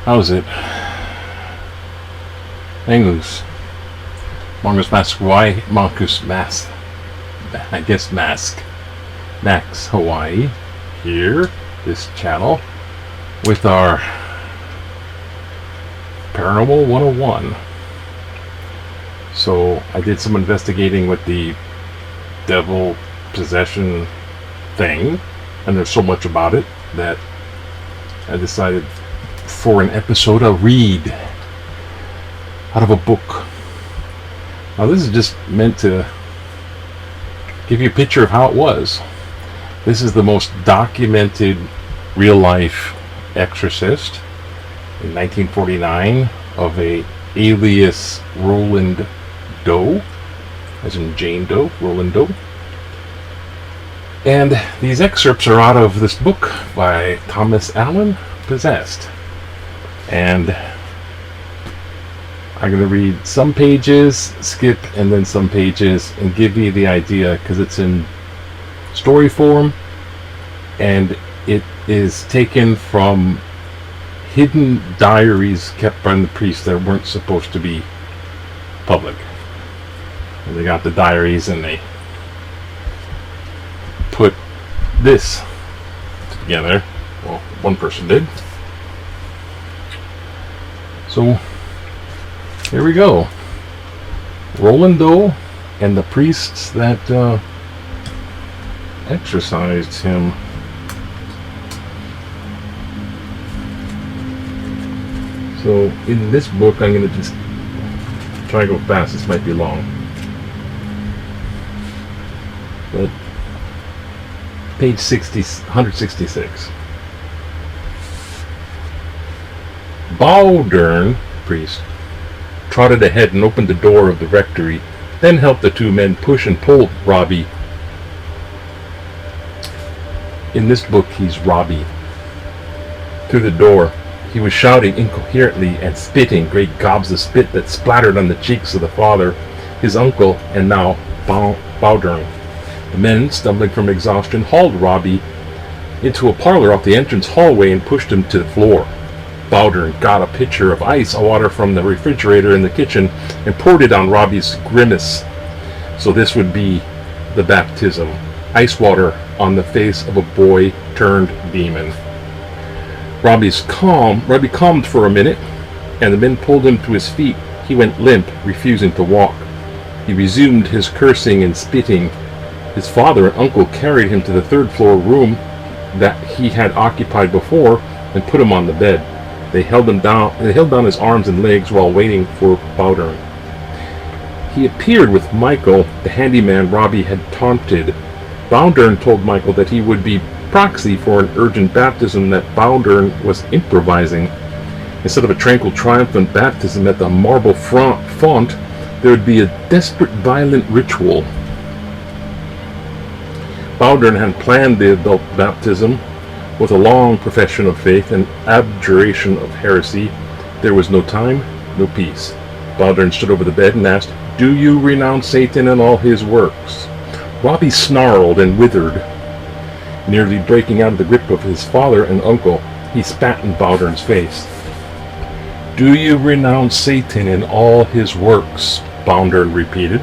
How's it? Angus. Mongoose Mask Hawaii. Mongoose Mask. I guess Mask. Max Hawaii. Here. This channel. With our Paranormal 101. So I did some investigating with the devil possession thing. And there's so much about it that I decided for an episode I'll read out of a book. Now this is just meant to give you a picture of how it was. This is the most documented real life exorcist in 1949 of a alias Roland Doe, as in Jane Doe, Roland Doe. And these excerpts are out of this book by Thomas Allen, Possessed. And I'm going to read some pages, skip, and then some pages, and give you the idea, because it's in story form, and it is taken from hidden diaries kept by the priests that weren't supposed to be public. And they got the diaries, and they put this together. Well, one person did. So here we go. Roland Doe and the priests that exorcised him. So in this book, I'm going to just try to go fast. This might be long, but page 166. Bowdern, priest, trotted ahead and opened the door of the rectory, then helped the two men push and pull Robbie. In this book, he's Robbie. Through the door, he was shouting incoherently and spitting great gobs of spit that splattered on the cheeks of the father, his uncle, and now Bowdern. The men, stumbling from exhaustion, hauled Robbie into a parlor off the entrance hallway and pushed him to the floor. Bowdern got a pitcher of ice water from the refrigerator in the kitchen and poured it on Robbie's grimace. So this would be the baptism. Ice water on the face of a boy turned demon. Robbie calmed for a minute, and the men pulled him to his feet. He went limp, refusing to walk. He resumed his cursing and spitting. His father and uncle carried him to the third-floor room that he had occupied before and put him on the bed. They held down his arms and legs while waiting for Bowdern. He appeared with Michael, the handyman Robbie had taunted. Bowdern told Michael that he would be proxy for an urgent baptism that Bowdern was improvising. Instead of a tranquil, triumphant baptism at the marble font, there would be a desperate, violent ritual. Bowdern had planned the adult baptism with a long profession of faith and abjuration of heresy. There was no time, no peace. Bowdern stood over the bed and asked, "Do you renounce Satan and all his works?" Robbie snarled and withered. Nearly breaking out of the grip of his father and uncle, he spat in Bowdern's face. "Do you renounce Satan and all his works?" Bowdern repeated.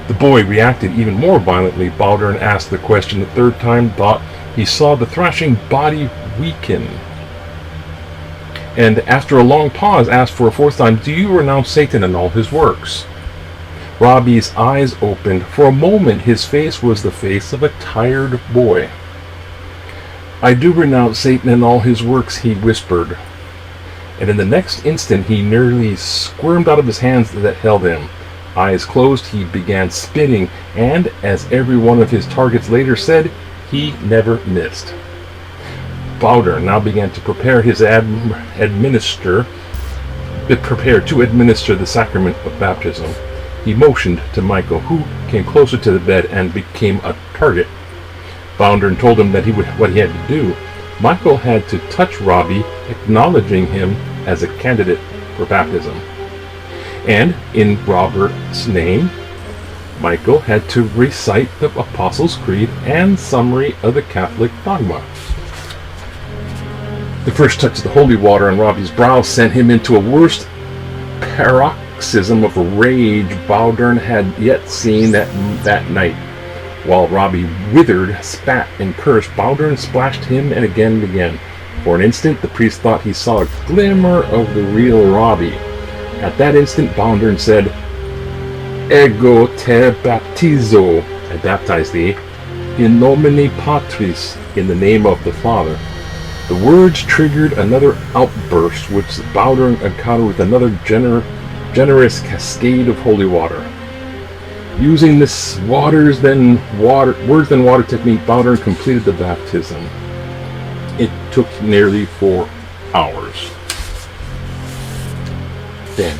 The boy reacted even more violently. Bowdern asked the question a third time, thought he saw the thrashing body weaken, and after a long pause asked for a fourth time, "Do you renounce Satan and all his works?" Robbie's eyes opened. For a moment his face was the face of a tired boy. "I do renounce Satan and all his works," he whispered, and in the next instant he nearly squirmed out of his hands that held him. Eyes closed, he began spinning, and, as every one of his targets later said, he never missed. Bowdern now began to prepare to administer the sacrament of baptism. He motioned to Michael, who came closer to the bed and became a target. Bowdern told him that what he had to do. Michael had to touch Robbie, acknowledging him as a candidate for baptism. And in Robert's name, Michael had to recite the Apostles' Creed and summary of the Catholic dogma. The first touch of the holy water on Robbie's brow sent him into a worse paroxysm of rage Bowdern had yet seen that night. While Robbie withered, spat, and cursed, Bowdern splashed him and again. For an instant, the priest thought he saw a glimmer of the real Robbie. At that instant, Bowdern said, "Ego te baptizo," I baptize thee, "in nomine Patris," in the name of the Father. The words triggered another outburst, which Bowdern encountered with another generous cascade of holy water. Using this words then water technique, Bowdern completed the baptism. It took nearly 4 hours. Then,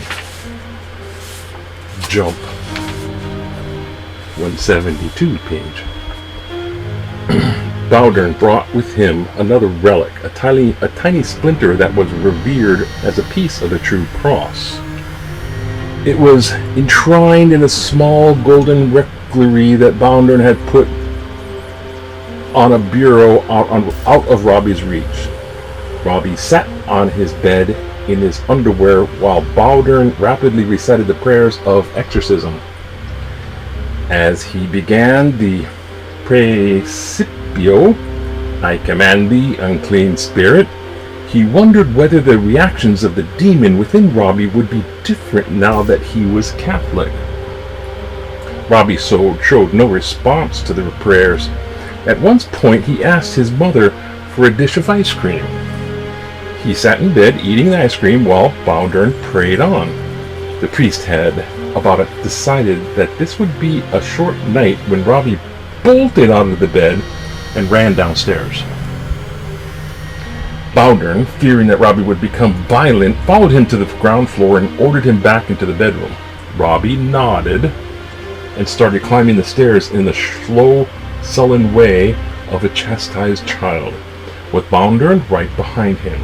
jump 172 page. Bowdern brought with him another relic, a tiny splinter that was revered as a piece of the true cross. It was enshrined in a small golden reliquary that Bowdern had put on a bureau out of Robbie's reach. Robbie sat on his bed in his underwear while Bowdern rapidly recited the prayers of exorcism. As he began the Principio, I command thee, unclean spirit, he wondered whether the reactions of the demon within Robbie would be different now that he was Catholic. Robbie showed no response to the prayers. At one point he asked his mother for a dish of ice cream. He sat in bed eating the ice cream while Bowdern prayed on. The priest had about decided that this would be a short night when Robbie bolted out of the bed and ran downstairs. Bowdern, fearing that Robbie would become violent, followed him to the ground floor and ordered him back into the bedroom. Robbie nodded and started climbing the stairs in the slow, sullen way of a chastised child, with Bowdern right behind him.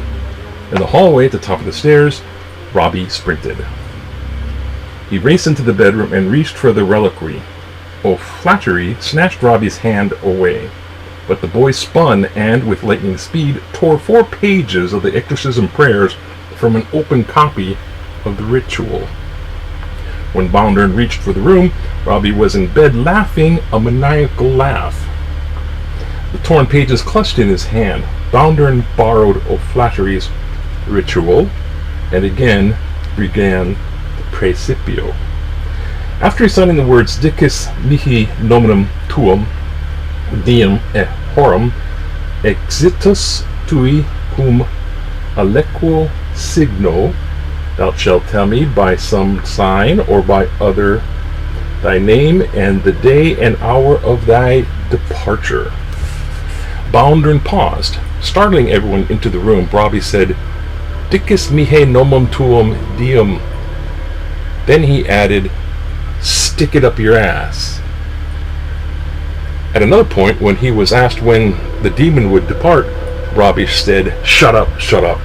In the hallway at the top of the stairs, Robbie sprinted. He raced into the bedroom and reached for the reliquary. O'Flaherty snatched Robbie's hand away, but the boy spun and, with lightning speed, tore 4 pages of the exorcism prayers from an open copy of the ritual. When Bowdern reached for the room, Robbie was in bed laughing a maniacal laugh. The torn pages clutched in his hand. Bowdern borrowed O'Flaherty's ritual and again began the Principio. After reciting the words Dicus mihi nominum tuum, diem et horum, exitus tui cum aliquo signo, thou shalt tell me by some sign or by other thy name and the day and hour of thy departure. Bowdern paused, startling everyone into the room. Robbie said, Dicus mihi nominum tuum diem. Then he added, stick it up your ass. At another point, when he was asked when the demon would depart, Robbie said, shut up, shut up.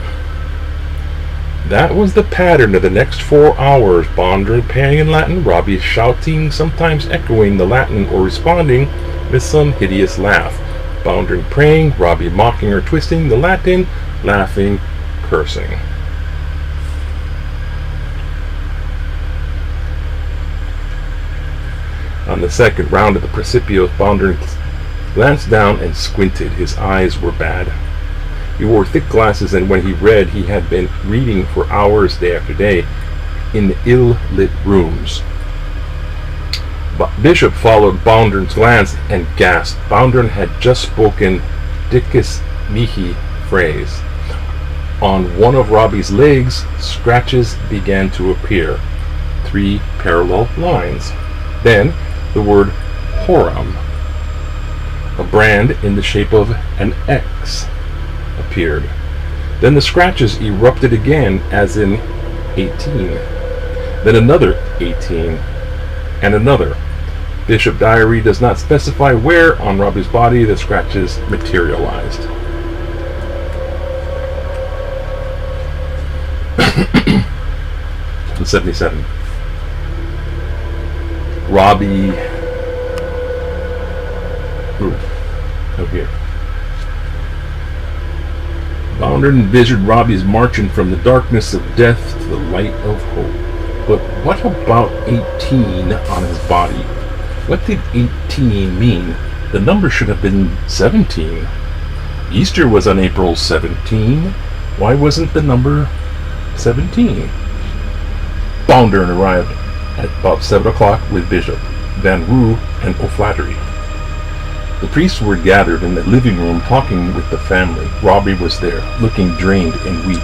That was the pattern of the next 4 hours. Bowdern praying in Latin, Robbie shouting, sometimes echoing the Latin or responding with some hideous laugh. Bowdern praying, Robbie mocking or twisting the Latin, laughing, cursing. On the second round of the Principio, Bowdern glanced down and squinted. His eyes were bad. He wore thick glasses, and when he read, he had been reading for hours day after day in ill-lit rooms. Bishop followed Bowdern's glance and gasped. Bowdern had just spoken Dicus mihi phrase. On one of Robbie's legs, scratches began to appear. 3 parallel lines. Then the word horum, a brand in the shape of an X, appeared. Then the scratches erupted again, as in 18. Then another 18, and another. Bishop Diary does not specify where on Robbie's body the scratches materialized. In 77. Robbie, up here. Bounder envisioned Robbie's marching from the darkness of death to the light of hope. But what about 18 on his body? What did 18 mean? The number should have been 17. Easter was on April 17. Why wasn't the number 17? Bounder arrived at about 7 o'clock with Bishop Van Roo and O'Flaherty. The priests were gathered in the living room talking with the family. Robbie was there, looking drained and weak.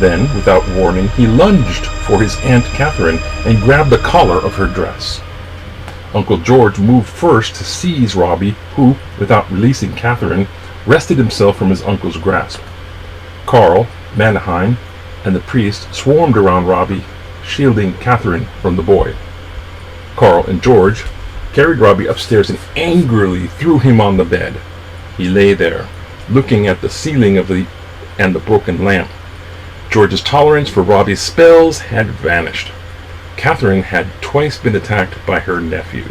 Then, without warning, he lunged for his Aunt Catherine and grabbed the collar of her dress. Uncle George moved first to seize Robbie, who, without releasing Catherine, wrested himself from his uncle's grasp. Carl, Mannheim, and the priest swarmed around Robbie, shielding Catherine from the boy. Carl and George carried Robbie upstairs and angrily threw him on the bed. He lay there, looking at the ceiling and the broken lamp. George's tolerance for Robbie's spells had vanished. Catherine had twice been attacked by her nephew.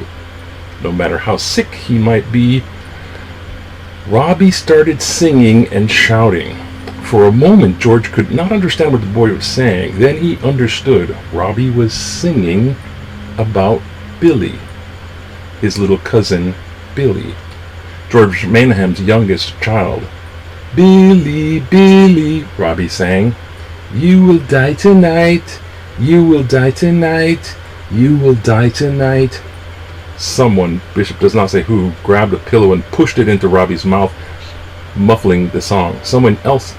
No matter how sick he might be, Robbie started singing and shouting. For a moment, George could not understand what the boy was saying. Then he understood. Robbie was singing about Billy, his little cousin Billy, George Mayhem's youngest child. "Billy, Billy," Robbie sang, "you will die tonight, you will die tonight, you will die tonight." Someone, Bishop does not say who, grabbed a pillow and pushed it into Robbie's mouth, muffling the song. Someone else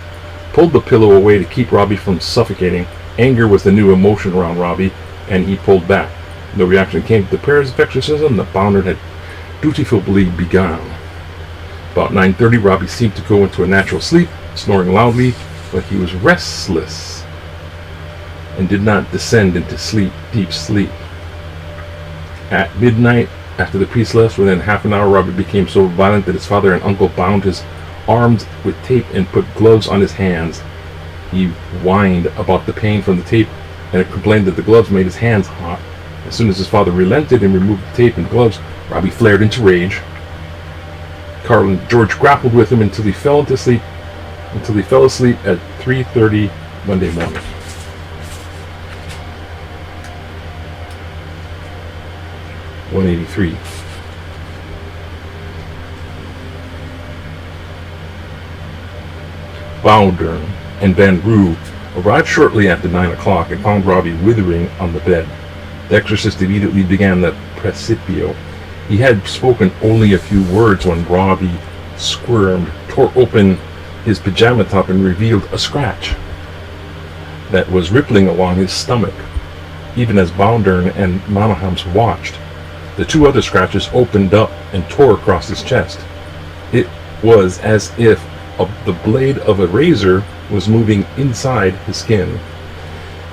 pulled the pillow away to keep Robbie from suffocating. Anger was the new emotion around Robbie, and he pulled back. No reaction came to the prayers of exorcism. The Bounder had dutifully begun. About 9:30, Robbie seemed to go into a natural sleep, snoring loudly, but he was restless and did not descend into deep sleep. At midnight, after the priest left, within half an hour, Robbie became so violent that his father and uncle bound his arms with tape and put gloves on his hands. He whined about the pain from the tape and complained that the gloves made his hands hot. As soon as his father relented and removed the tape and gloves, Robbie flared into rage. Carl and George grappled with him until he fell asleep at 3:30 Monday morning. (183) Bounder and Van Roo arrived shortly after 9 o'clock and found Robbie withering on the bed. The exorcist immediately began the Principio. He had spoken only a few words when Robbie squirmed, tore open his pajama top, and revealed a scratch that was rippling along his stomach. Even as Bounder and Mannheim watched, the two other scratches opened up and tore across his chest. It was as if the blade of a razor was moving inside his skin.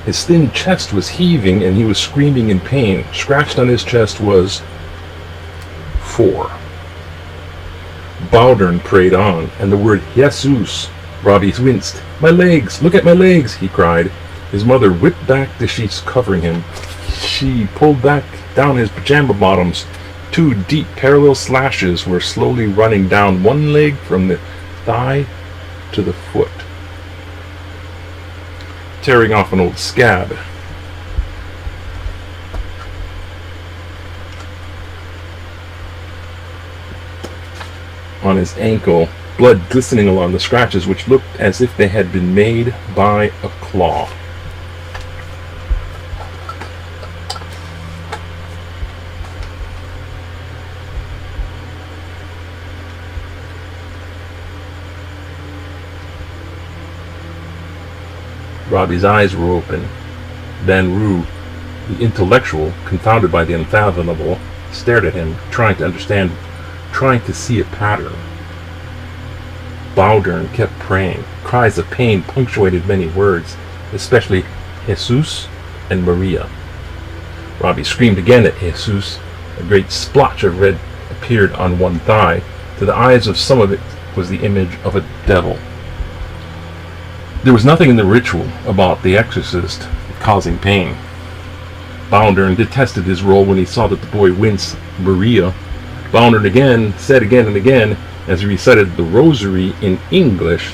His thin chest was heaving and he was screaming in pain. Scratched on his chest was 4. Bounder prayed on, and the word Jesus. Robbie winced. "My legs! Look at my legs!" he cried. His mother whipped back the sheets covering him. She pulled back down his pajama bottoms. 2 deep parallel slashes were slowly running down one leg from the thigh to the foot, tearing off an old scab. On his ankle, blood glistening along the scratches, which looked as if they had been made by a claw. Robbie's eyes were open. Van Roo, the intellectual, confounded by the unfathomable, stared at him, trying to understand, trying to see a pattern. Bounder kept praying. Cries of pain punctuated many words, especially Jesus and Maria. Robbie screamed again at Jesus. A great splotch of red appeared on one thigh. To the eyes of some of it was the image of a devil. There was nothing in the ritual about the exorcist causing pain. Bounder detested his role when he saw that the boy winced. Maria. Bounder said again and again, as he recited the rosary in English,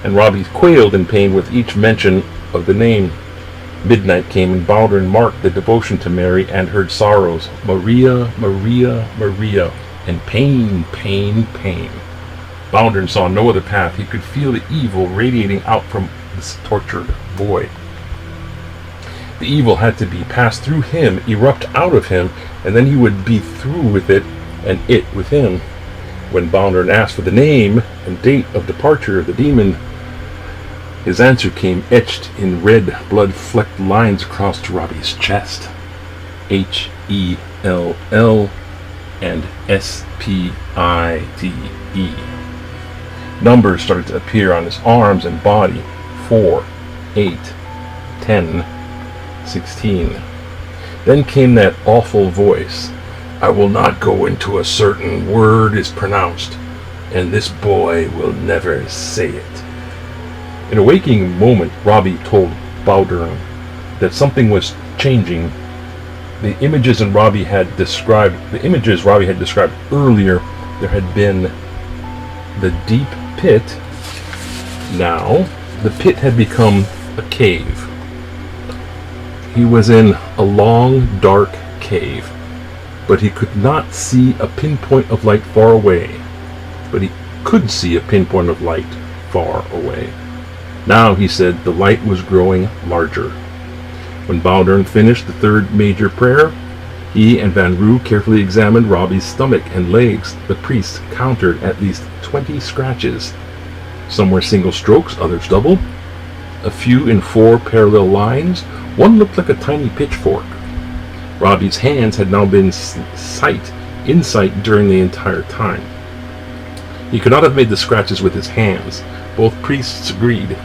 and Robbie quailed in pain with each mention of the name. Midnight came, and Baldwin marked the devotion to Mary and her sorrows. Maria, Maria, Maria, and pain, pain, pain. Baldwin saw no other path. He could feel the evil radiating out from this tortured boy. The evil had to be passed through him, erupt out of him, and then he would be through with it, and it with him. When Baldwin asked for the name and date of departure of the demon, his answer came etched in red, blood-flecked lines across Robbie's chest. H-E-L-L and S-P-I-D-E. Numbers started to appear on his arms and body. 4, 8, 10, 16. Then came that awful voice. I will not go into a certain word is pronounced, and this boy will never say it. In a waking moment, Robbie told Baldwin that something was changing. The images Robbie had described earlier, there had been the deep pit. Now, the pit had become a cave. He was in a long, dark cave, but he could not see a pinpoint of light far away. But he could see a pinpoint of light far away. Now, he said, the light was growing larger. When Baldwin finished the third major prayer, he and Van Roo carefully examined Robbie's stomach and legs. The priest counted at least 20 scratches. Some were single strokes, others double. A few in 4 parallel lines. One looked like a tiny pitchfork. Robbie's hands had now been in sight during the entire time. He could not have made the scratches with his hands. Both priests agreed.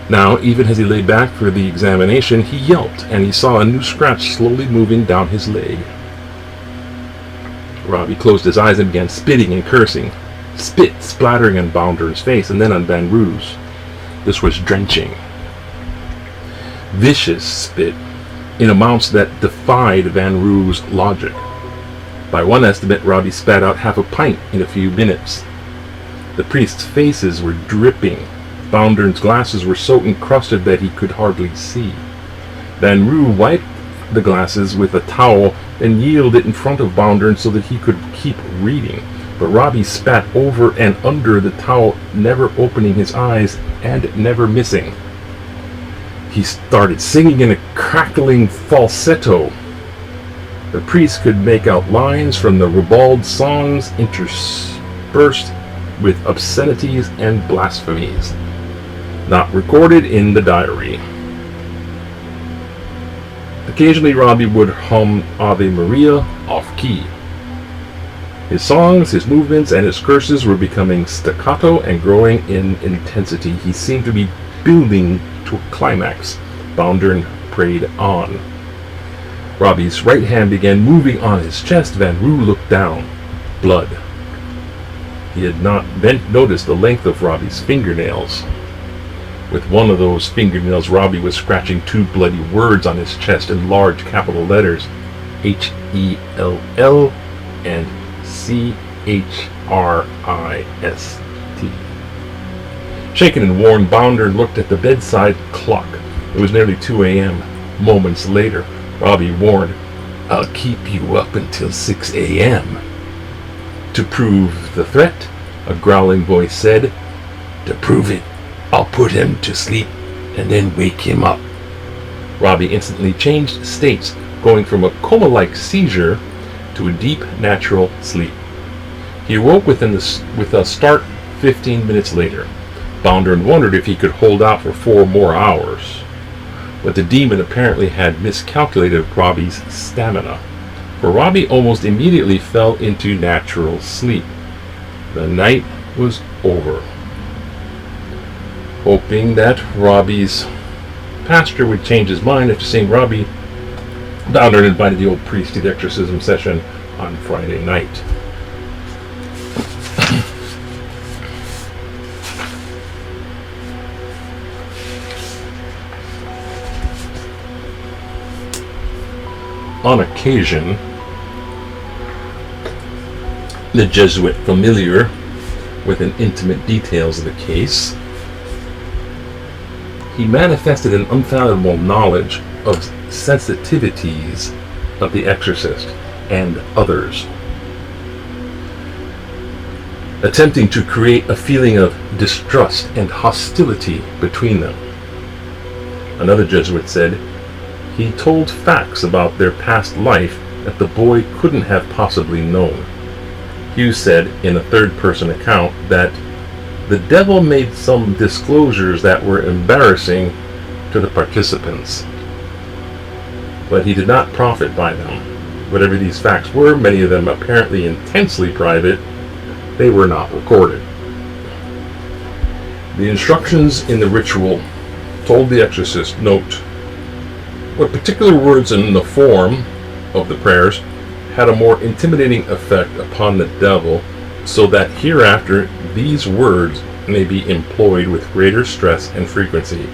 Now, even as he lay back for the examination, he yelped, and he saw a new scratch slowly moving down his leg. Robbie closed his eyes and began spitting and cursing. Spit splattering on Baldwin's face and then on Van Roo's. This was drenching. Vicious spit in amounts that defied Van Roo's logic. By one estimate, Robbie spat out half a pint in a few minutes. The priests' faces were dripping. Baldwin's glasses were so encrusted that he could hardly see. Van Roo wiped the glasses with a towel and yielded it in front of Baldwin so that he could keep reading. But Robbie spat over and under the towel, never opening his eyes and never missing. He started singing in a crackling falsetto. The priest could make out lines from the ribald songs interspersed with obscenities and blasphemies, not recorded in the diary. Occasionally Robbie would hum Ave Maria off-key. His songs, his movements, and his curses were becoming staccato and growing in intensity. He seemed to be building to a climax. Baldwin prayed on. Robbie's right hand began moving on his chest. Van Roo looked down. Blood. He had not noticed the length of Robbie's fingernails. With one of those fingernails, Robbie was scratching 2 bloody words on his chest in large capital letters. H-E-L-L and C-H-R-I-S-T. Shaken and worn, Baldwin looked at the bedside clock. It was nearly 2 a.m. Moments later, Robbie warned, I'll keep you up until 6 a.m. To prove the threat, a growling voice said, to prove it, I'll put him to sleep and then wake him up. Robbie instantly changed states, going from a coma-like seizure to a deep, natural sleep. He awoke with a start 15 minutes later. Baldwin wondered if he could hold out for 4 more hours. But the demon apparently had miscalculated Robbie's stamina, for Robbie almost immediately fell into natural sleep. The night was over. Hoping that Robbie's pastor would change his mind after seeing Robbie, Baldwin invited the old priest to the exorcism session on Friday night. On occasion, the Jesuit familiar within intimate details of the case. He manifested an unfathomable knowledge of sensitivities of the exorcist and others, attempting to create a feeling of distrust and hostility between them. Another Jesuit said he told facts about their past life that the boy couldn't have possibly known. Hughes said in a third-person account that the devil made some disclosures that were embarrassing to the participants, but he did not profit by them. Whatever these facts were, many of them apparently intensely private, they were not recorded. The instructions in the ritual told the exorcist, note, what particular words in the form of the prayers had a more intimidating effect upon the devil, so that hereafter these words may be employed with greater stress and frequency.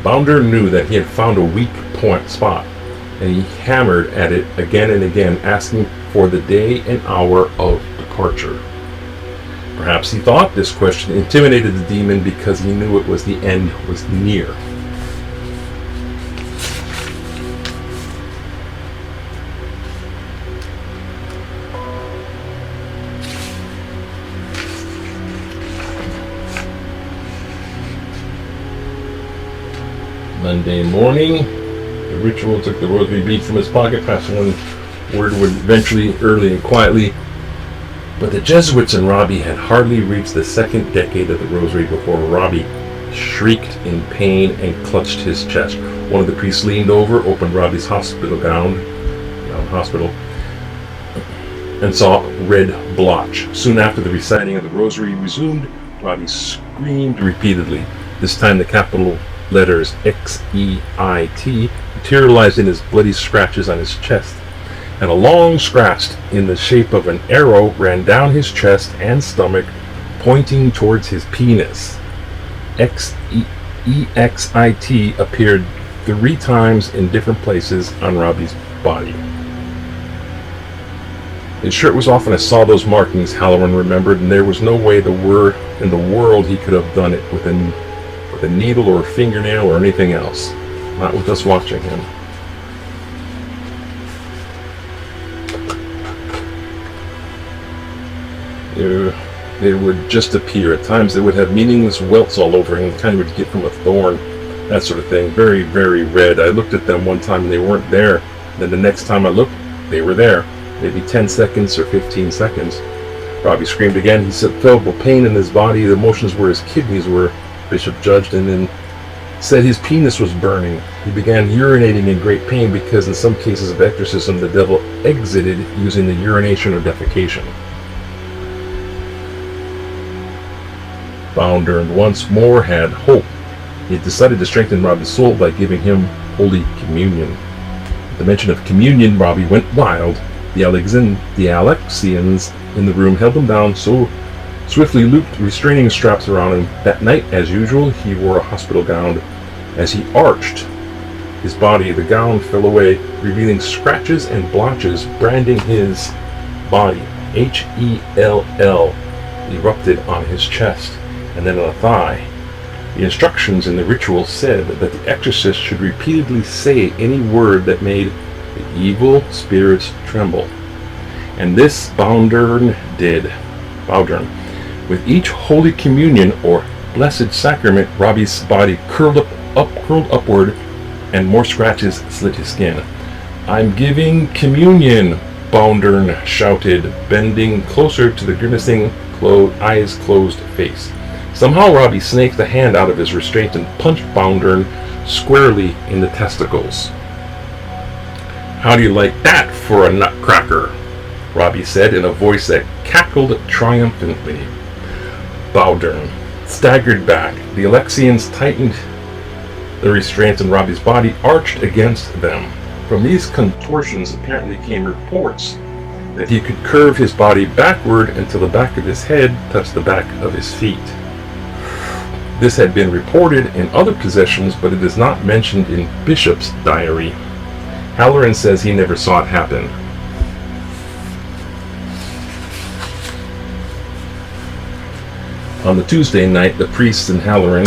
Bounder knew that he had found a weak point spot, and he hammered at it again and again, asking for the day and hour of departure. Perhaps he thought this question intimidated the demon because he knew it was the end was near. Monday morning, the ritual took the rosary bead from his pocket, passing on word eventually, early and quietly. But the Jesuits and Robbie had hardly reached the second decade of the rosary before Robbie shrieked in pain and clutched his chest. One of the priests leaned over, opened Robbie's hospital gown, and saw red blotch. Soon after the reciting of the rosary resumed, Robbie screamed repeatedly. This time the capital letters X-E-I-T materialized in his bloody scratches on his chest, and a long scratch in the shape of an arrow ran down his chest and stomach, pointing towards his penis. X-E-X-I-T appeared 3 times in different places on Robbie's body. His shirt was off and I saw those markings, Halloran remembered, and there was no way in the world he could have done it with a needle or a fingernail or anything else. Not with us watching him. They would just appear. At times they would have meaningless welts all over him, the kind you would get from a thorn, that sort of thing. Very, very red. I looked at them one time and they weren't there. Then the next time I looked, they were there. Maybe 10 seconds or 15 seconds. Robbie screamed again. He said felt pain in his body. The motions where his kidneys were, Bishop judged, and then said his penis was burning. He began urinating in great pain because in some cases of exorcism the devil exited using the urination or defecation. Bounder once more had hope. He had decided to strengthen Robbie's soul by giving him Holy Communion. At the mention of communion, Robbie went wild. The Alexians in the room held him down, so swiftly looped restraining straps around him. That night, as usual, he wore a hospital gown. As he arched his body, the gown fell away, revealing scratches and blotches branding his body. H-E-L-L erupted on his chest and then on the thigh. The instructions in the ritual said that the exorcist should repeatedly say any word that made the evil spirits tremble. And this Bowdern did. With each Holy Communion or Blessed Sacrament, Robbie's body curled upward, and more scratches slit his skin. I'm giving communion, Bowdern shouted, bending closer to the grimacing, eyes closed face. Somehow Robbie snaked a hand out of his restraint and punched Bowdern squarely in the testicles. How do you like that for a nutcracker? Robbie said in a voice that cackled triumphantly. Bowdern staggered back. The Alexians tightened the restraints and Robbie's body arched against them. From these contortions apparently came reports that he could curve his body backward until the back of his head touched the back of his feet. This had been reported in other possessions, but it is not mentioned in Bishop's diary. Halloran says he never saw it happen. On the Tuesday night, the priests in Halloran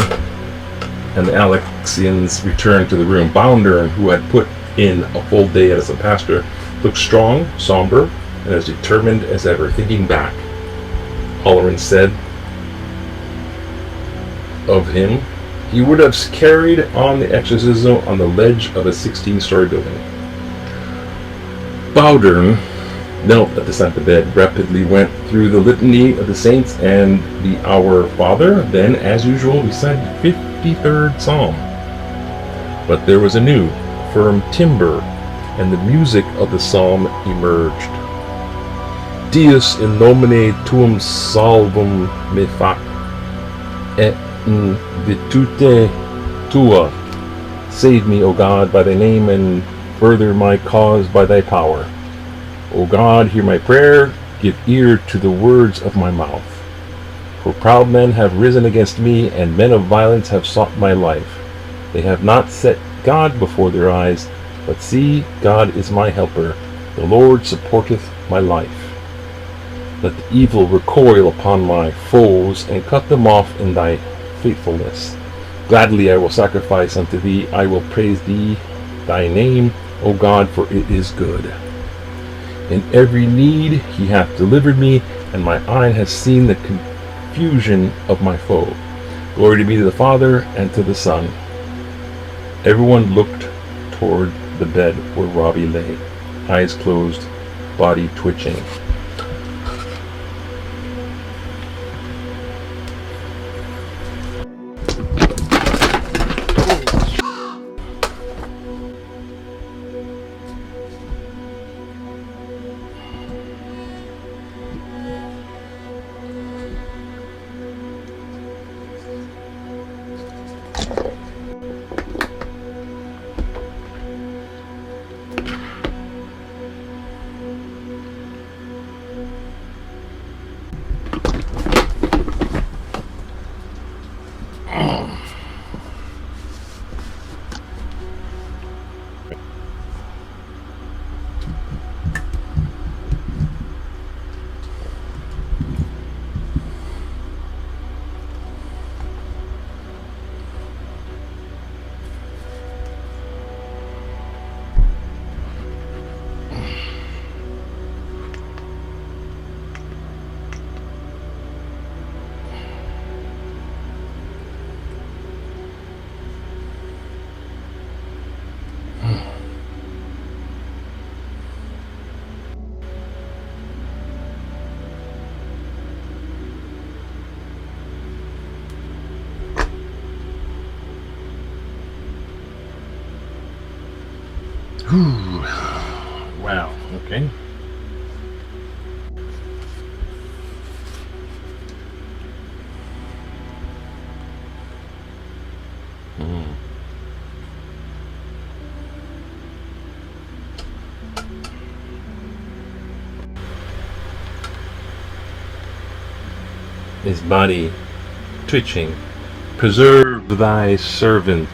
and the Alexians returned to the room. Bounder, who had put in a full day as a pastor, looked strong, somber, and as determined as ever. Thinking back, Halloran said of him, he would have carried on the exorcism on the ledge of a 16-story building. Bowdern knelt at the side of the bed, rapidly went through the litany of the saints and the Our Father, then, as usual, recited the 53rd Psalm. But there was a new, firm timbre, and the music of the psalm emerged. Deus in nomine tuum salvum me fac, et in virtute tua. Save me, O God, by thy name, and further my cause by thy power. O God, hear my prayer, give ear to the words of my mouth. For proud men have risen against me, and men of violence have sought my life. They have not set God before their eyes, but see, God is my helper. The Lord supporteth my life. Let the evil recoil upon my foes, and cut them off in thy faithfulness. Gladly I will sacrifice unto thee. I will praise thee, thy name, O God, for it is good. In every need he hath delivered me, and my eye has seen the confusion of my foe. Glory be to the Father, and to the Son. Everyone looked toward the bed where Robbie lay, eyes closed, body twitching. Wow, okay. His body twitching. Preserve thy servant,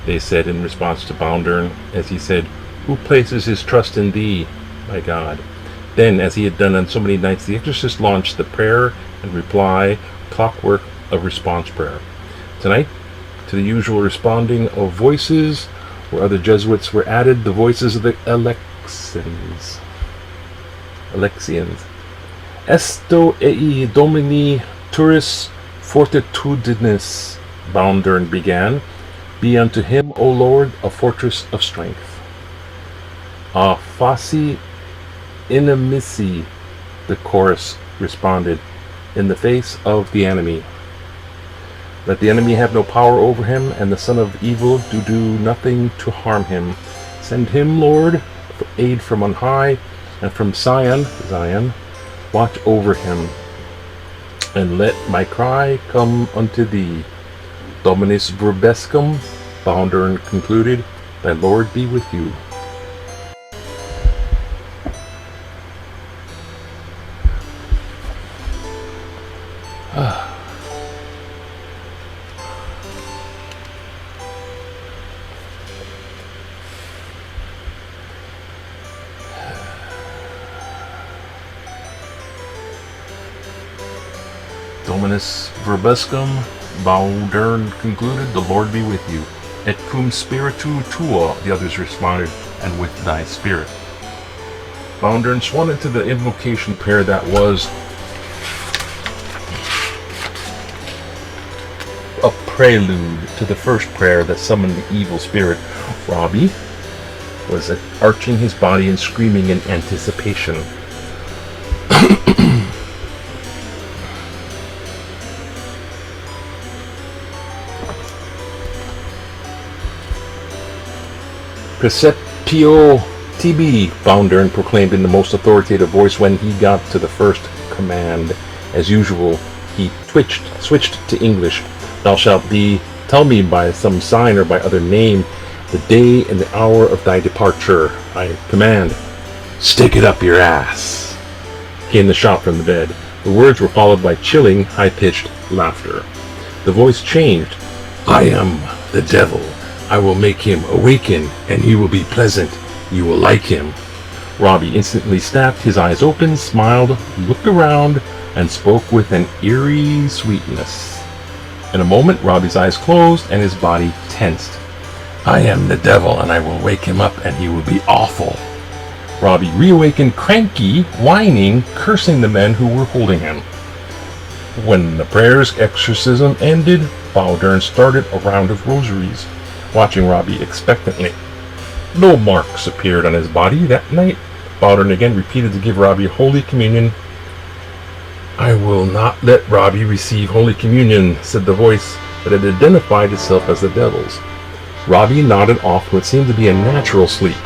they said in response to Bounder, as he said, who places his trust in thee, my God? Then, as he had done on so many nights, the exorcist launched the prayer and reply clockwork of response prayer. Tonight, to the usual responding of voices, where other Jesuits were added, the voices of the Alexians. Esto ei Domini turis fortitudinis, Bounder began. Be unto him, O Lord, a fortress of strength. A faci inimici, the chorus responded, in the face of the enemy. Let the enemy have no power over him, and the son of evil do nothing to harm him. Send him, Lord, for aid from on high, and from Zion, watch over him, and let my cry come unto thee. Dominus Verbescum, Bounder concluded, thy Lord be with you. Dominus verbiscum, Baldern concluded, the Lord be with you. Et cum spiritu tuo, the others responded, and with thy spirit. Baldern swung into the invocation prayer that was a prelude to the first prayer that summoned the evil spirit. Robbie was arching his body and screaming in anticipation. Preceptio tibi, Baldern proclaimed in the most authoritative voice when he got to the first command. As usual, he switched to English. Thou shalt tell me by some sign or by other name the day and the hour of thy departure. I command. Stick it up your ass, came the shout from the bed. The words were followed by chilling, high-pitched laughter. The voice changed. I am the devil. I will make him awaken, and he will be pleasant. You will like him. Robbie instantly snapped his eyes open, smiled, looked around, and spoke with an eerie sweetness. In a moment, Robbie's eyes closed and his body tensed. I am the devil, and I will wake him up, and he will be awful. Robbie reawakened cranky, whining, cursing the men who were holding him. When the prayer's exorcism ended, Baldern started a round of rosaries, watching Robbie expectantly. No marks appeared on his body that night. Baldern again repeated to give Robbie Holy Communion. I will not let Robbie receive Holy Communion, said the voice that had identified itself as the devil's. Robbie nodded off what seemed to be a natural sleep,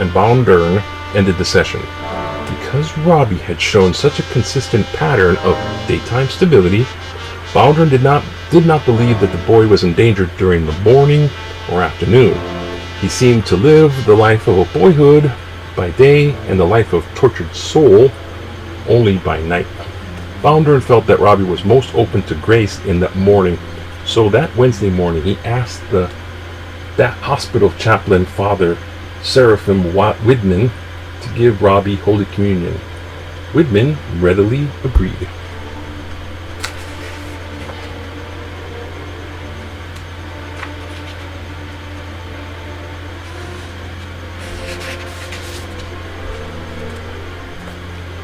and Baldern ended the session. Because Robbie had shown such a consistent pattern of daytime stability, Baldern did not believe that the boy was endangered during the morning or afternoon. He seemed to live the life of a boyhood by day and the life of tortured soul only by night. Baldern felt that Robbie was most open to grace in that morning, so that Wednesday morning he asked that hospital chaplain, Father Seraphim Widman, to give Robbie Holy Communion. Widman readily agreed.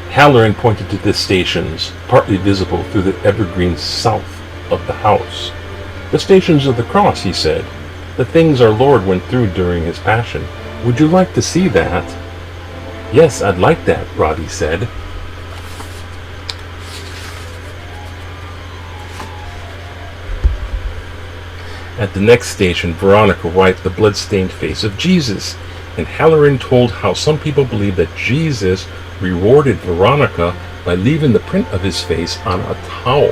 Halloran pointed to the stations, partly visible through the evergreens south of the house. The Stations of the Cross, he said. The things our Lord went through during his passion. Would you like to see that? Yes, I'd like that, Robbie said. At the next station, Veronica wiped the blood-stained face of Jesus, and Halloran told how some people believe that Jesus rewarded Veronica by leaving the print of his face on a towel.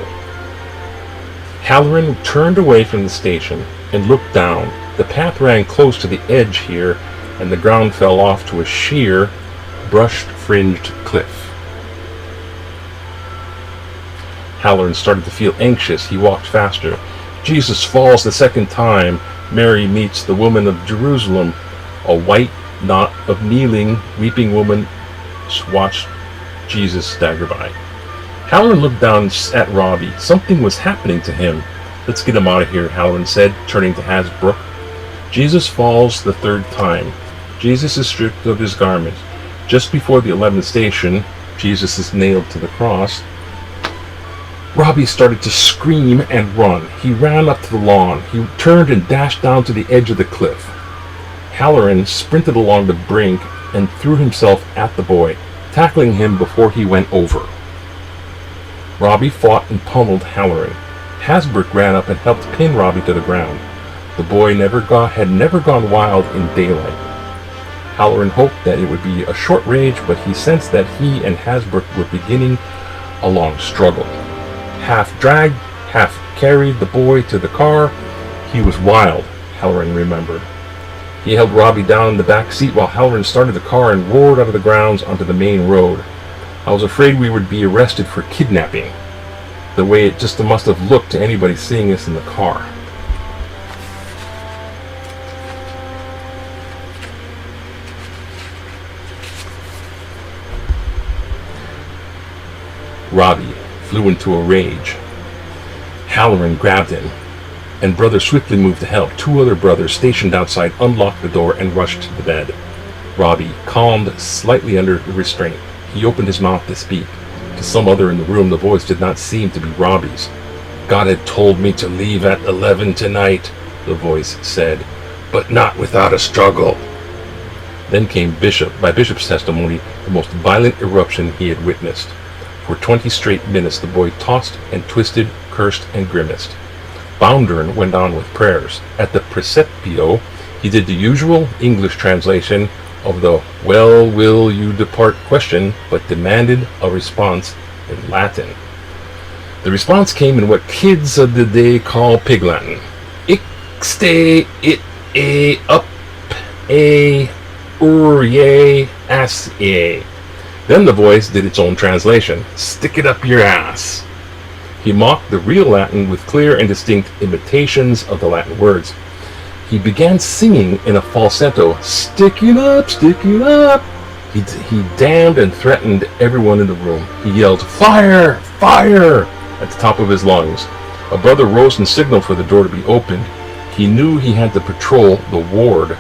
Halloran turned away from the station and looked down. The path ran close to the edge here, and the ground fell off to a sheer, brush-fringed cliff. Halloran started to feel anxious. He walked faster. Jesus falls the second time. Mary meets the woman of Jerusalem. A white knot of kneeling, weeping woman watched Jesus stagger by. Halloran looked down at Robbie. Something was happening to him. Let's get him out of here, Halloran said, turning to Hasbrook. Jesus falls the third time. Jesus is stripped of his garment. Just before the 11th station, Jesus is nailed to the cross. Robbie started to scream and run. He ran up to the lawn. He turned and dashed down to the edge of the cliff. Halloran sprinted along the brink and threw himself at the boy, tackling him before he went over. Robbie fought and pummeled Halloran. Hasbrook ran up and helped pin Robbie to the ground. The boy had never gone wild in daylight. Halloran hoped that it would be a short rage, but he sensed that he and Hasbrook were beginning a long struggle. Half dragged, half carried the boy to the car. He was wild, Halloran remembered. He held Robbie down in the back seat while Halloran started the car and roared out of the grounds onto the main road. I was afraid we would be arrested for kidnapping, the way it just must have looked to anybody seeing us in the car. Robbie flew into a rage. Halloran grabbed him, and brother swiftly moved to help. Two other brothers stationed outside unlocked the door and rushed to the bed. Robbie calmed slightly under the restraint. He opened his mouth to speak. To some other in the room, the voice did not seem to be Robbie's. "God had told me to leave at 11 tonight," the voice said, "but not without a struggle." Then came by Bishop's testimony, the most violent eruption he had witnessed. For 20 straight minutes the boy tossed and twisted, cursed and grimaced. Boundern went on with prayers. At the Precepio, he did the usual English translation of the "well will you depart" question, but demanded a response in Latin. The response came in what kids of the day call pig Latin. Ixte it a up a ye as ye. Then the voice did its own translation. "Stick it up your ass." He mocked the real Latin with clear and distinct imitations of the Latin words. He began singing in a falsetto, "Stick it up, stick it up." He damned and threatened everyone in the room. He yelled, "Fire! Fire!" at the top of his lungs. A brother rose and signaled for the door to be opened. He knew he had to patrol the ward.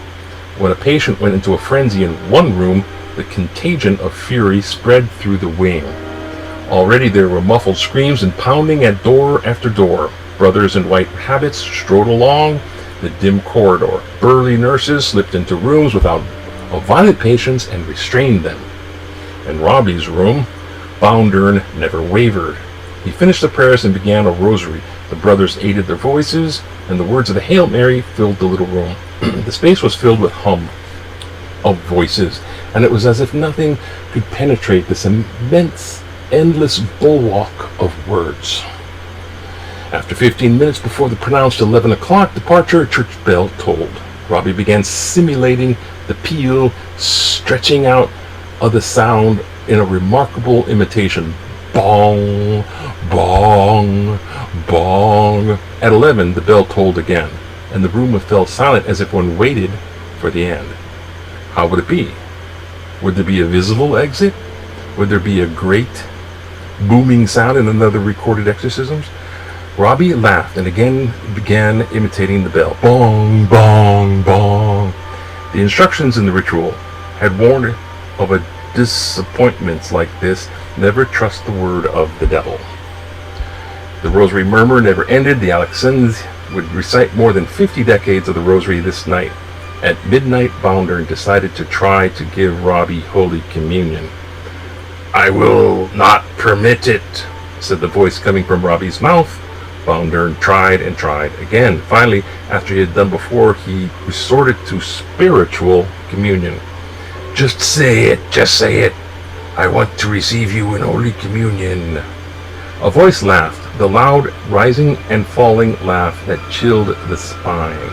When a patient went into a frenzy in one room, the contagion of fury spread through the wing. Already there were muffled screams and pounding at door after door. Brothers in white habits strode along the dim corridor. Burly nurses slipped into rooms without violent patients and restrained them. In Robbie's room, Boundern never wavered. He finished the prayers and began a rosary. The brothers aided their voices, and the words of the Hail Mary filled the little room. The space was filled with hum of voices, and it was as if nothing could penetrate this immense, endless bulwark of words. After 15 minutes before the pronounced 11 o'clock departure, a church bell tolled. Robbie began simulating the peal, stretching out of the sound in a remarkable imitation. Bong, bong, bong. At 11, the bell tolled again, and the room fell silent as if one waited for the end. How would it be? Would there be a visible exit? Would there be a great booming sound in another recorded exorcisms? Robbie laughed and again began imitating the bell. Bong, bong, bong. The instructions in the ritual had warned of a disappointments like this. Never trust the word of the devil. The rosary murmur never ended. The Alexians would recite more than 50 decades of the rosary this night. At midnight, Boundern decided to try to give Robbie Holy Communion. "I will not permit it," said the voice coming from Robbie's mouth. Boundern tried and tried again. Finally, after he had done before, he resorted to spiritual communion. "Just say it, just say it. I want to receive you in Holy Communion." A voice laughed, the loud rising and falling laugh that chilled the spine.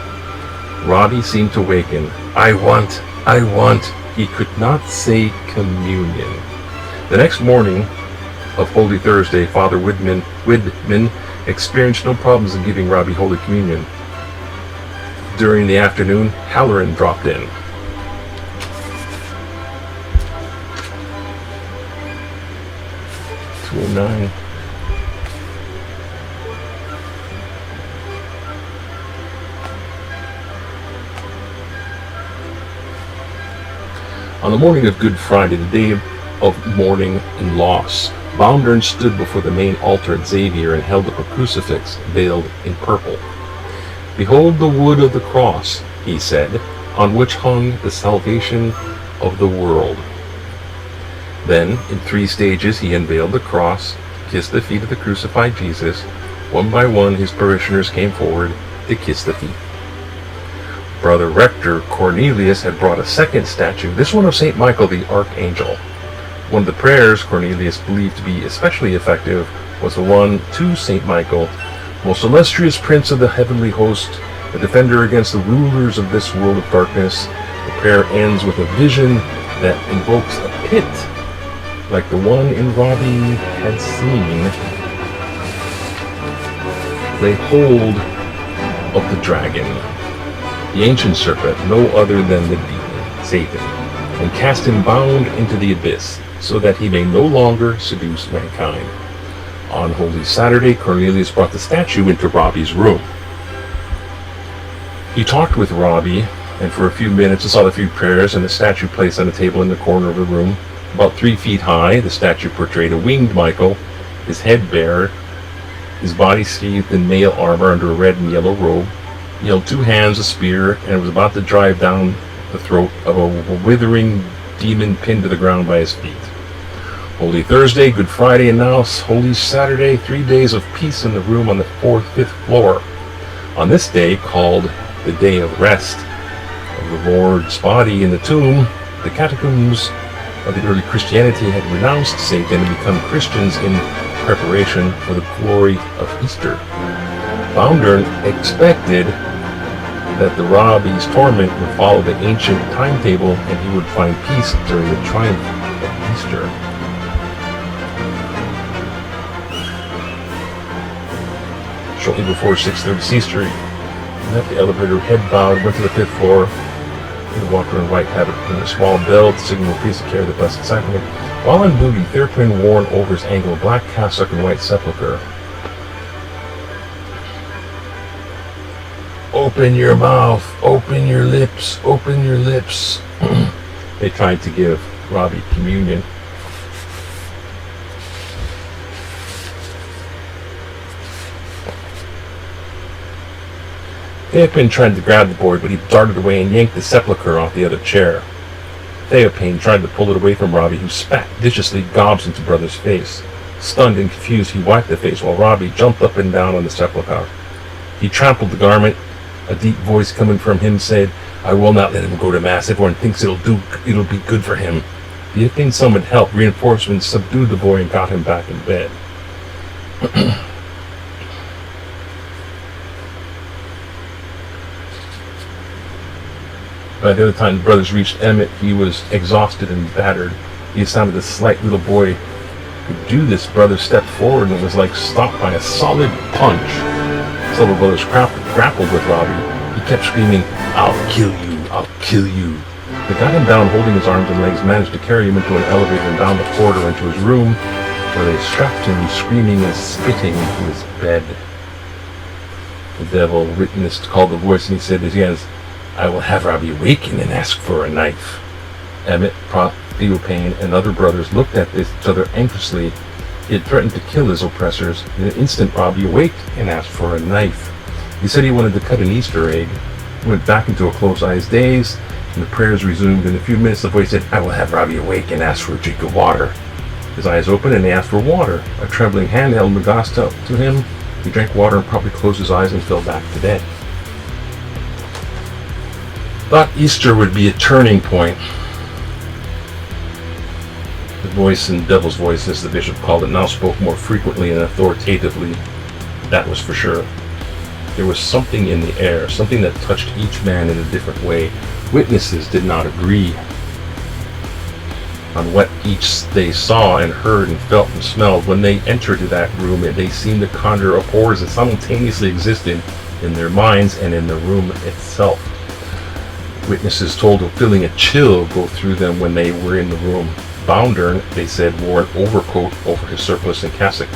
Robbie seemed to waken. I want. He could not say communion. The next morning of Holy Thursday, Father Widman experienced no problems in giving Robbie Holy Communion. During the afternoon, Halloran dropped in. "209. On the morning of Good Friday, the day of mourning and loss, Boundern stood before the main altar at Xavier and held up a crucifix veiled in purple. "Behold the wood of the cross," he said, "on which hung the salvation of the world." Then, in 3 stages, he unveiled the cross, kissed the feet of the crucified Jesus. One by one, his parishioners came forward to kiss the feet. Brother Rector Cornelius had brought a second statue, this one of St. Michael the Archangel. One of the prayers Cornelius believed to be especially effective was the one to St. Michael, "Most illustrious Prince of the heavenly host, the defender against the rulers of this world of darkness." The prayer ends with a vision that invokes a pit, like the one in Robbie had seen. Lay hold of the dragon, the ancient serpent, no other than the demon, Satan, and cast him bound into the abyss, so that he may no longer seduce mankind. On Holy Saturday, Cornelius brought the statue into Robbie's room. He talked with Robbie, and for a few minutes said a few prayers, and the statue placed on a table in the corner of the room. About 3 feet high, the statue portrayed a winged Michael, his head bare, his body sheathed in mail armor under a red and yellow robe. He held 2 hands, a spear, and was about to drive down the throat of a withering demon pinned to the ground by his feet. Holy Thursday, Good Friday, and now Holy Saturday, 3 days of peace in the room on the 5th floor. On this day, called the Day of Rest of the Lord's body in the tomb, the catacombs of the early Christianity had renounced Satan and become Christians in preparation for the glory of Easter. Bowdern expected that the Robbie's torment would follow the ancient timetable and he would find peace during the triumph of Easter. Shortly before 6:30 Easter, he left the elevator, head bowed, went to the 5th floor. He walked around white habit in a small bell to signal priest to carry the Blessed Sacrament. While on duty, Thirpin worn over his ankle a black cassock and white sepulchre. Open your mouth, open your lips, open your lips. They tried to give Robbie communion. Theopan tried to grab the boy, but he darted away and yanked the sepulchre off the other chair. Theopan tried to pull it away from Robbie, who spat viciously gobs into brother's face. Stunned and confused, he wiped the face while Robbie jumped up and down on the sepulchre. He trampled the garment. A deep voice coming from him said, "I will not let him go to Mass. Everyone thinks it'll be good for him." Theopan summoned help. Reinforcements subdued the boy and got him back in bed. By the other time the brothers reached Emmett, he was exhausted and battered. He sounded a slight little boy could do this. Brother stepped forward and was like stopped by a solid punch. Several brothers grappled with Robbie. He kept screaming, "I'll kill you, I'll kill you." They got him down, holding his arms and legs, managed to carry him into an elevator and down the corridor into his room, where they strapped him, screaming and spitting, into his bed. The devil witnessed, called the voice, and he said again, "I will have Robbie awaken and ask for a knife." Emmett, Theopan, and other brothers looked at each other anxiously. He had threatened to kill his oppressors. In an instant, Robbie awaked and asked for a knife. He said he wanted to cut an Easter egg. He went back into a closed-eyed daze, and the prayers resumed. In a few minutes, the voice said, "I will have Robbie awake and ask for a drink of water." His eyes opened, and he asked for water. A trembling hand held the glass to him. He drank water and promptly closed his eyes and fell back to bed. Thought Easter would be a turning point. The voice, and devil's voice, as the bishop called it, now spoke more frequently and authoritatively. That was for sure. There was something in the air, something that touched each man in a different way. Witnesses did not agree on what each they saw and heard and felt and smelled. When they entered that room, they seemed to conjure up horrors that simultaneously existed in their minds and in the room itself. Witnesses told of feeling a chill go through them when they were in the room. Bowdern, they said, wore an overcoat over his surplice and cassock.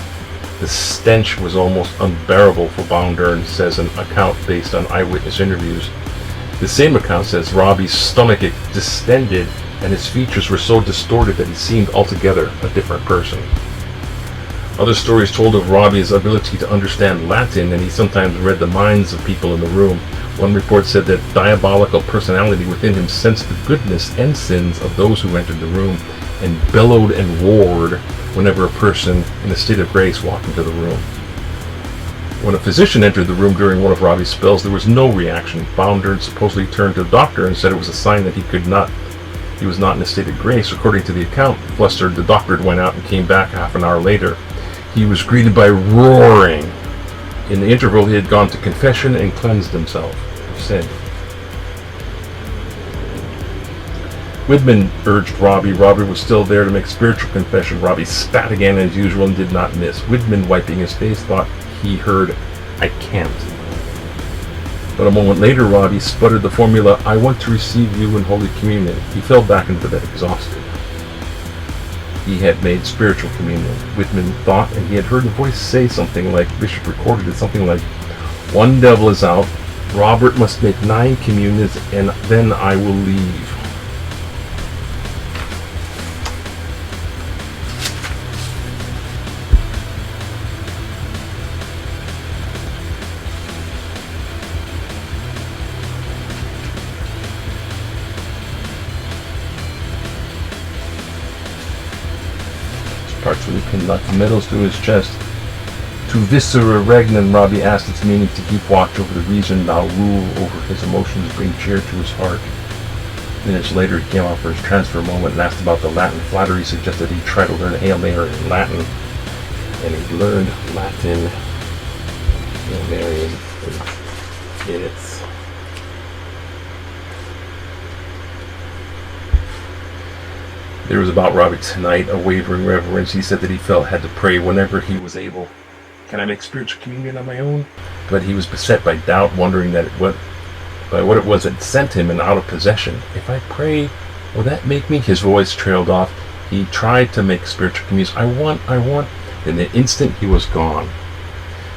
The stench was almost unbearable for Bowdern, says an account based on eyewitness interviews. The same account says Robbie's stomach distended and his features were so distorted that he seemed altogether a different person. Other stories told of Robbie's ability to understand Latin, and he sometimes read the minds of people in the room. One report said that diabolical personality within him sensed the goodness and sins of those who entered the room and bellowed and roared whenever a person in a state of grace walked into the room. When a physician entered the room during one of Robbie's spells, there was no reaction. Bowdern supposedly turned to the doctor and said it was a sign that he was not in a state of grace. According to the account, flustered, the doctor went out and came back half an hour later. He was greeted by roaring. In the interval, he had gone to confession and cleansed himself of sin. Widman urged Robbie. Robbie was still there to make spiritual confession. Robbie spat again as usual and did not miss. Widman, wiping his face, thought he heard, "I can't." But a moment later, Robbie sputtered the formula, "I want to receive you in Holy Communion." He fell back into bed exhausted. he had made spiritual communion. Whitman thought, and he had heard a voice say something like, Bishop recorded it, something like, "One devil is out, Robert must make 9 communions, and then I will leave." Parts where he pinned the medals to his chest. To viscera regnum, Robbie asked its meaning to keep watch over the reason, thou rule over his emotions, bring cheer to his heart. Minutes later, he came out for his transfer moment and asked about the Latin. Flattery suggested he try to learn Hail Mary in Latin, and he learned Latin. Hail Mary in its There was about Robbie tonight a wavering reverence. He said that he felt had to pray whenever he was able. Can I make spiritual communion on my own? But he was beset by doubt, wondering by what it was that sent him and out of possession. If I pray, will that make me? His voice trailed off. He tried to make spiritual communion. I want. In the instant he was gone.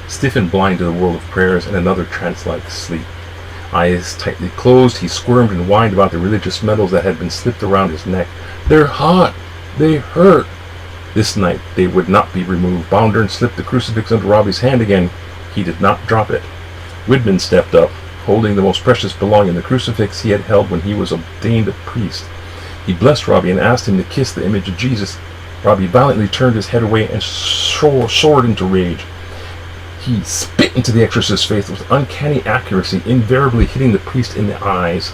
Stiff and blind to the world of prayers and another trance-like sleep. Eyes tightly closed, he squirmed and whined about the religious medals that had been slipped around his neck. They're hot! They hurt! This night they would not be removed. Bondurn slipped the crucifix into Robbie's hand again. He did not drop it. Whitman stepped up, holding the most precious belonging, the crucifix he had held when he was ordained a priest. He blessed Robbie and asked him to kiss the image of Jesus. Robbie violently turned his head away and soared into rage. He spit into the exorcist's face with uncanny accuracy, invariably hitting the priest in the eyes.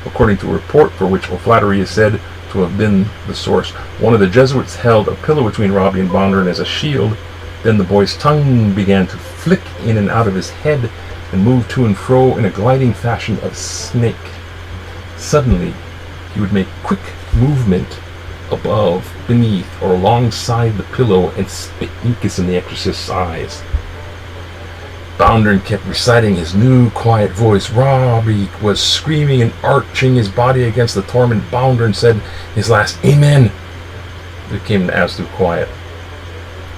According to a report for which O'Flaherty is said to have been the source, one of the Jesuits held a pillow between Robbie and Bondurn as a shield. Then the boy's tongue began to flick in and out of his head and move to and fro in a gliding fashion of snake. Suddenly, he would make quick movement above, beneath, or alongside the pillow and spit mucus in the exorcist's eyes. Bondurn kept reciting his new quiet voice. Robbie was screaming and arching his body against the torment. Bondurn said his last Amen. There came an absolute quiet.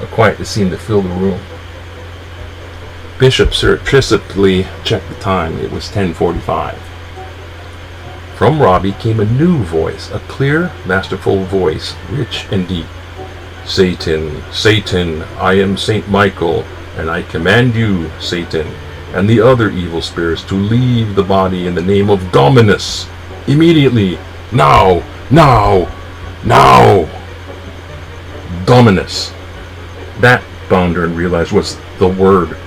A quiet that seemed to fill the room. Bishop surreptitiously checked the time. It was 10:45. From Robbie came a new voice, a clear, masterful voice, rich and deep. Satan, Satan, I am Saint Michael, and I command you, Satan, and the other evil spirits to leave the body in the name of Dominus. Immediately. Now. Now. Now. Dominus. That, Bondurn realized, was the word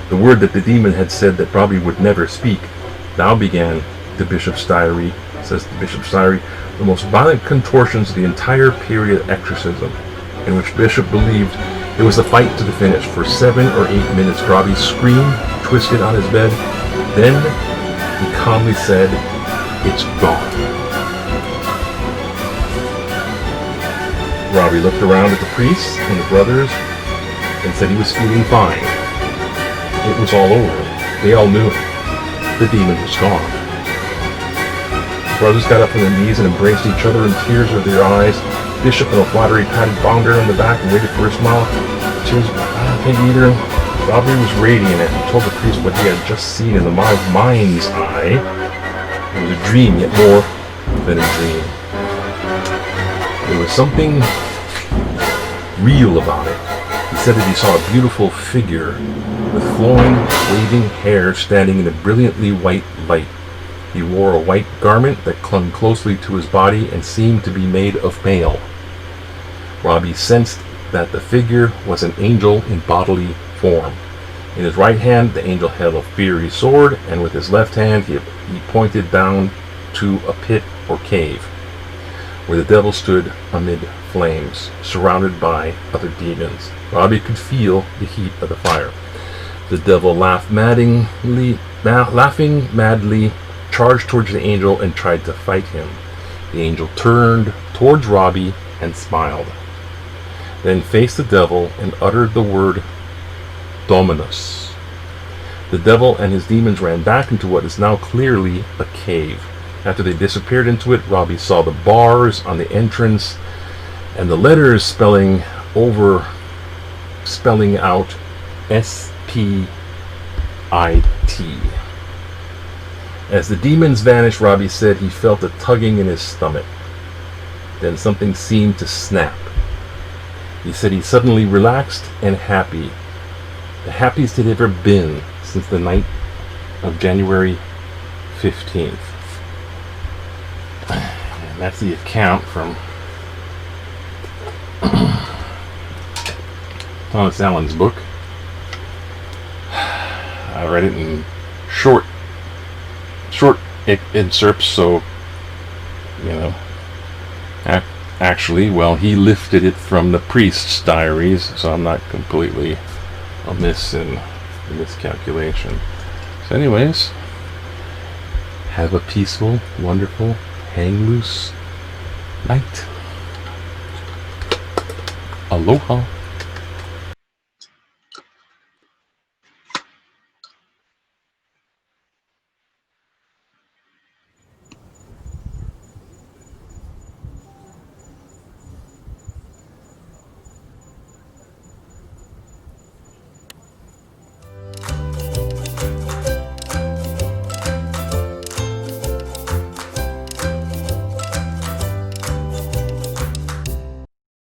that the demon had said that Robbie would never speak. Now began, the bishop's diary, says the bishop's diary, the most violent contortions of the entire period of exorcism, in which Bishop believed it was the fight to the finish. For 7 or 8 minutes, Robbie screamed, twisted on his bed. Then he calmly said, "It's gone." Robbie looked around at the priests and the brothers and said he was feeling fine. It was all over. They all knew it. The demon was gone. The brothers got up from their knees and embraced each other in tears of their eyes. Bishop and O'Flaherty patted Bondurn on the back and waited for a smile. Tears, I don't think either. Robbie was radiant and he told the priest what he had just seen in the mind's eye. It was a dream, yet more than a dream. There was something real about it. He said that he saw a beautiful figure with flowing, waving hair standing in a brilliantly white light. He wore a white garment that clung closely to his body and seemed to be made of mail. Robbie sensed that the figure was an angel in bodily form. In his right hand, the angel held a fiery sword, and with his left hand, he pointed down to a pit or cave, where the devil stood amid flames, surrounded by other demons. Robbie could feel the heat of the fire. The devil laughing madly, charged towards the angel and tried to fight him. The angel turned towards Robbie and smiled, then faced the devil and uttered the word Dominus. The devil and his demons ran back into what is now clearly a cave. After they disappeared into it, Robbie saw the bars on the entrance And the letters spelling out S-P-I-T. As the demons vanished, Robbie said he felt a tugging in his stomach. Then something seemed to snap. He said he suddenly relaxed and happy. The happiest he'd ever been since the night of January 15th. And that's the account from Thomas Allen's book. I read it in short excerpts, so, you know, actually, well, he lifted it from the priest's diaries, so I'm not completely amiss in this calculation. So anyways, have a peaceful, wonderful, hang loose night. Aloha.